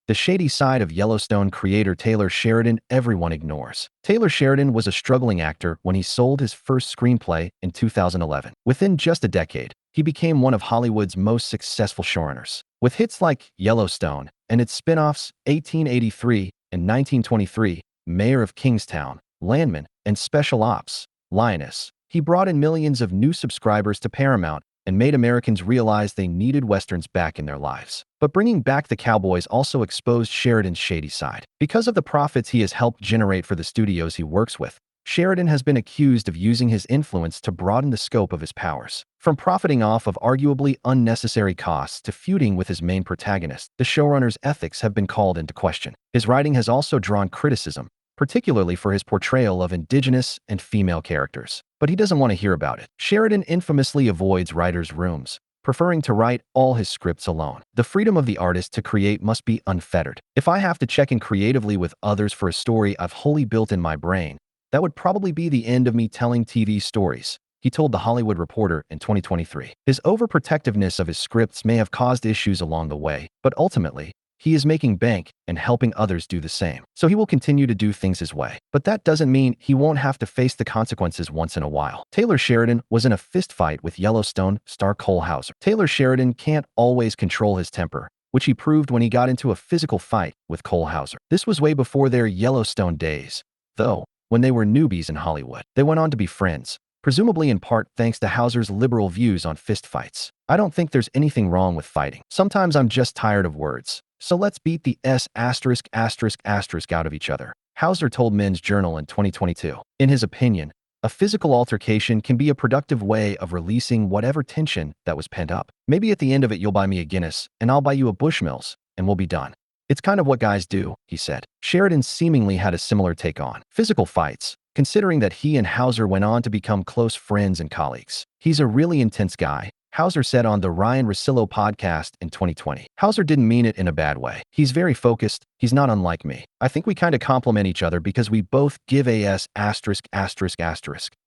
The shady side of Yellowstone creator Taylor Sheridan everyone ignores. Taylor Sheridan was a struggling actor when he sold his first screenplay in 2011. Within just a decade, he became one of Hollywood's most successful showrunners. With hits like Yellowstone and its spin-offs 1883 and 1923, Mayor of Kingstown, Landman, and Special Ops, Lioness, he brought in millions of new subscribers to Paramount and made Americans realize they needed Westerns back in their lives. But bringing back the cowboys also exposed Sheridan's shady side. Because of the profits he has helped generate for the studios he works with, Sheridan has been accused of using his influence to broaden the scope of his powers. From profiting off of arguably unnecessary costs to feuding with his main protagonist, the showrunner's ethics have been called into question. His writing has also drawn criticism, particularly for his portrayal of Indigenous and female characters. But he doesn't want to hear about it. Sheridan infamously avoids writers' rooms, preferring to write all his scripts alone. The freedom of the artist to create must be unfettered. If I have to check in creatively with others for a story I've wholly built in my brain, that would probably be the end of me telling TV stories, he told The Hollywood Reporter in 2023. His overprotectiveness of his scripts may have caused issues along the way, but ultimately, he is making bank and helping others do the same. So he will continue to do things his way. But that doesn't mean he won't have to face the consequences once in a while. Taylor Sheridan was in a fistfight with Yellowstone star Hauser. Taylor Sheridan can't always control his temper, which he proved when he got into a physical fight with Hauser. This was way before their Yellowstone days, though, when they were newbies in Hollywood. They went on to be friends, presumably in part thanks to Hauser's liberal views on fistfights. I don't think there's anything wrong with fighting. Sometimes I'm just tired of words. So let's beat the out of each other, Hauser told Men's Journal in 2022. In his opinion, a physical altercation can be a productive way of releasing whatever tension that was pent up. Maybe at the end of it you'll buy me a Guinness, and I'll buy you a Bushmills, and we'll be done. It's kind of what guys do, he said. Sheridan seemingly had a similar take on physical fights, considering that he and Hauser went on to become close friends and colleagues. He's a really intense guy, Hauser said on the Ryan Russillo podcast in 2020. Hauser didn't mean it in a bad way. He's very focused. He's not unlike me. I think we kind of complement each other because we both give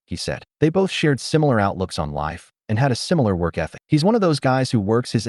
he said. They both shared similar outlooks on life and had a similar work ethic. He's one of those guys who works his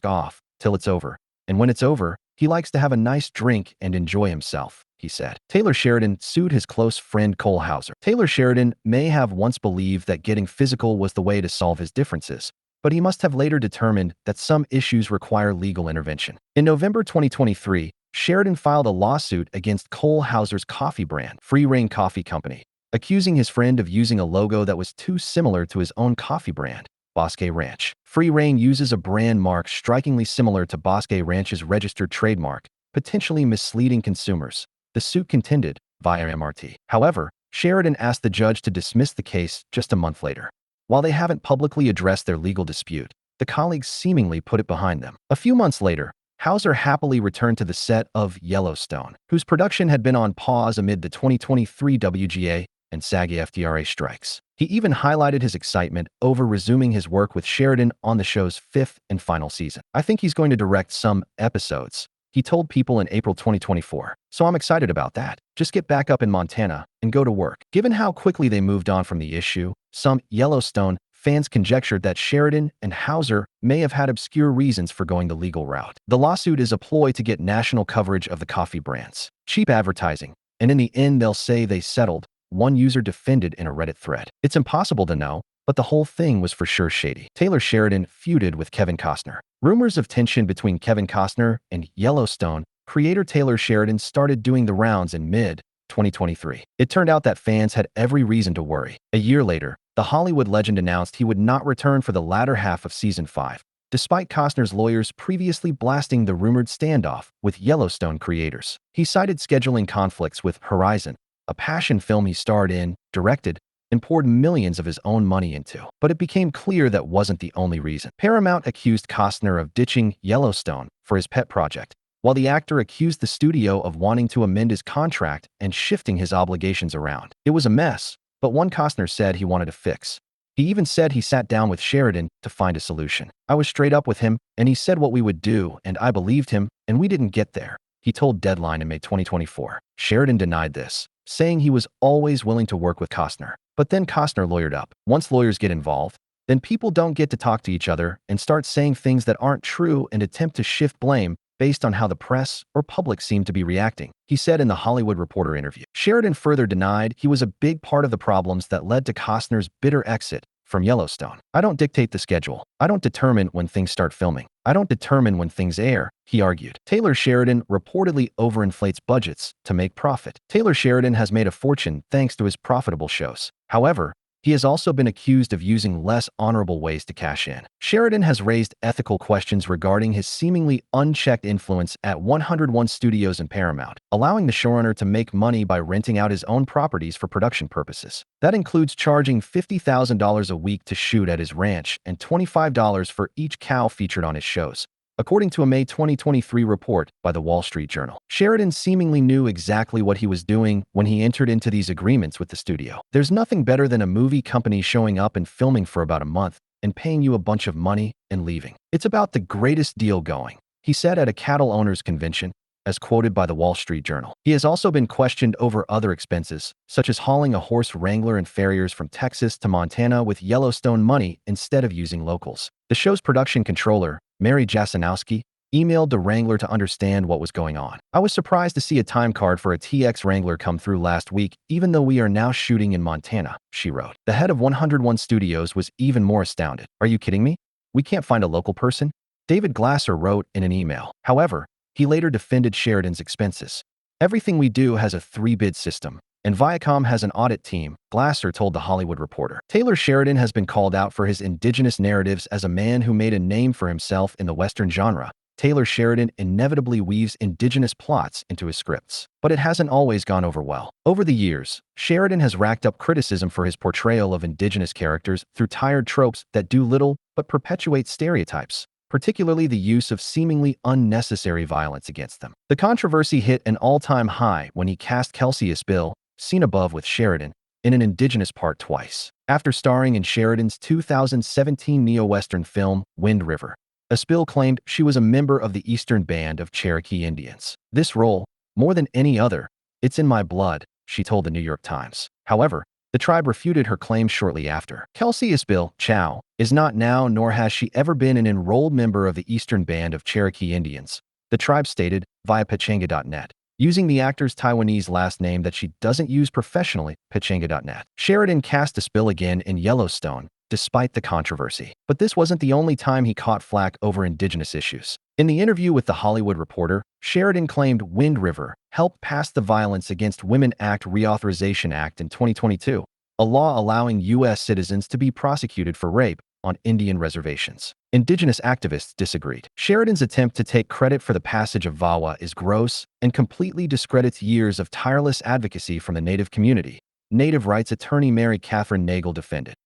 off till it's over. And when it's over, he likes to have a nice drink and enjoy himself, he said. Taylor Sheridan sued his close friend Hauser. Taylor Sheridan may have once believed that getting physical was the way to solve his differences, but he must have later determined that some issues require legal intervention. In November 2023, Sheridan filed a lawsuit against Hauser's coffee brand, Free Reign Coffee Company, accusing his friend of using a logo that was too similar to his own coffee brand, Bosque Ranch. Free Reign uses a brand mark strikingly similar to Bosque Ranch's registered trademark, potentially misleading consumers, the suit contended, via MRT. However, Sheridan asked the judge to dismiss the case just a month later. While they haven't publicly addressed their legal dispute, the colleagues seemingly put it behind them. A few months later, Hauser happily returned to the set of Yellowstone, whose production had been on pause amid the 2023 WGA and SAG-AFTRA strikes. He even highlighted his excitement over resuming his work with Sheridan on the show's fifth and final season. I think he's going to direct some episodes, he told People in April 2024. So I'm excited about that. Just get back up in Montana and go to work. Given how quickly they moved on from the issue, some Yellowstone fans conjectured that Sheridan and Hauser may have had obscure reasons for going the legal route. The lawsuit is a ploy to get national coverage of the coffee brands. Cheap advertising. And in the end, they'll say they settled, one user defended in a Reddit thread. It's impossible to know, but the whole thing was for sure shady. Taylor Sheridan feuded with Kevin Costner. Rumors of tension between Kevin Costner and Yellowstone creator Taylor Sheridan started doing the rounds in mid-2023. It turned out that fans had every reason to worry. A year later, the Hollywood legend announced he would not return for the latter half of season 5, despite Costner's lawyers previously blasting the rumored standoff with Yellowstone creators. He cited scheduling conflicts with Horizon, a passion film he starred in, directed, and poured millions of his own money into. But it became clear that wasn't the only reason. Paramount accused Costner of ditching Yellowstone for his pet project, while the actor accused the studio of wanting to amend his contract and shifting his obligations around. It was a mess, but one Costner said he wanted to fix. He even said he sat down with Sheridan to find a solution. I was straight up with him, and he said what we would do, and I believed him, and we didn't get there, he told Deadline in May 2024. Sheridan denied this, saying he was always willing to work with Costner. But then Costner lawyered up. Once lawyers get involved, then people don't get to talk to each other and start saying things that aren't true and attempt to shift blame based on how the press or public seemed to be reacting, he said in the Hollywood Reporter interview. Sheridan further denied he was a big part of the problems that led to Costner's bitter exit from Yellowstone. "I don't dictate the schedule. I don't determine when things start filming. I don't determine when things air," he argued. Taylor Sheridan reportedly overinflates budgets to make profit. Taylor Sheridan has made a fortune thanks to his profitable shows. However, he has also been accused of using less honorable ways to cash in. Sheridan has raised ethical questions regarding his seemingly unchecked influence at 101 Studios and Paramount, allowing the showrunner to make money by renting out his own properties for production purposes. That includes charging $50,000 a week to shoot at his ranch and $25 for each cow featured on his shows, according to a May 2023 report by the Wall Street Journal. Sheridan seemingly knew exactly what he was doing when he entered into these agreements with the studio. "There's nothing better than a movie company showing up and filming for about a month and paying you a bunch of money and leaving. It's about the greatest deal going," he said at a cattle owners convention, as quoted by the Wall Street Journal. He has also been questioned over other expenses, such as hauling a horse wrangler and farriers from Texas to Montana with Yellowstone money instead of using locals. The show's production controller, Mary Jasanowski, emailed the Wrangler to understand what was going on. "I was surprised to see a time card for a TX Wrangler come through last week, even though we are now shooting in Montana," she wrote. The head of 101 Studios was even more astounded. "Are you kidding me? We can't find a local person?" David Glasser wrote in an email. However, he later defended Sheridan's expenses. "Everything we do has a 3-bid system, and Viacom has an audit team," Glasser told The Hollywood Reporter. Taylor Sheridan has been called out for his indigenous narratives as a man who made a name for himself in the Western genre. Taylor Sheridan inevitably weaves indigenous plots into his scripts, but it hasn't always gone over well. Over the years, Sheridan has racked up criticism for his portrayal of indigenous characters through tired tropes that do little but perpetuate stereotypes, particularly the use of seemingly unnecessary violence against them. The controversy hit an all-time high when he cast Kelsey Isbill, seen above with Sheridan, in an indigenous part twice. After starring in Sheridan's 2017 neo-Western film, Wind River, Isbill claimed she was a member of the Eastern Band of Cherokee Indians. "This role, more than any other, it's in my blood," she told the New York Times. However, the tribe refuted her claim shortly after. Kelsey Isbill, Chow, is not now nor has she ever been an enrolled member of the Eastern Band of Cherokee Indians, the tribe stated via Pechanga.net, using the actor's Taiwanese last name that she doesn't use professionally, Pechanga.net. Sheridan cast Isbill again in Yellowstone, despite the controversy. But this wasn't the only time he caught flack over indigenous issues. In the interview with The Hollywood Reporter, Sheridan claimed Wind River helped pass the Violence Against Women Act Reauthorization Act in 2022, a law allowing U.S. citizens to be prosecuted for rape on Indian reservations. Indigenous activists disagreed. Sheridan's attempt to take credit for the passage of VAWA is gross and completely discredits years of tireless advocacy from the Native community, Native rights attorney Mary Catherine Nagel defended.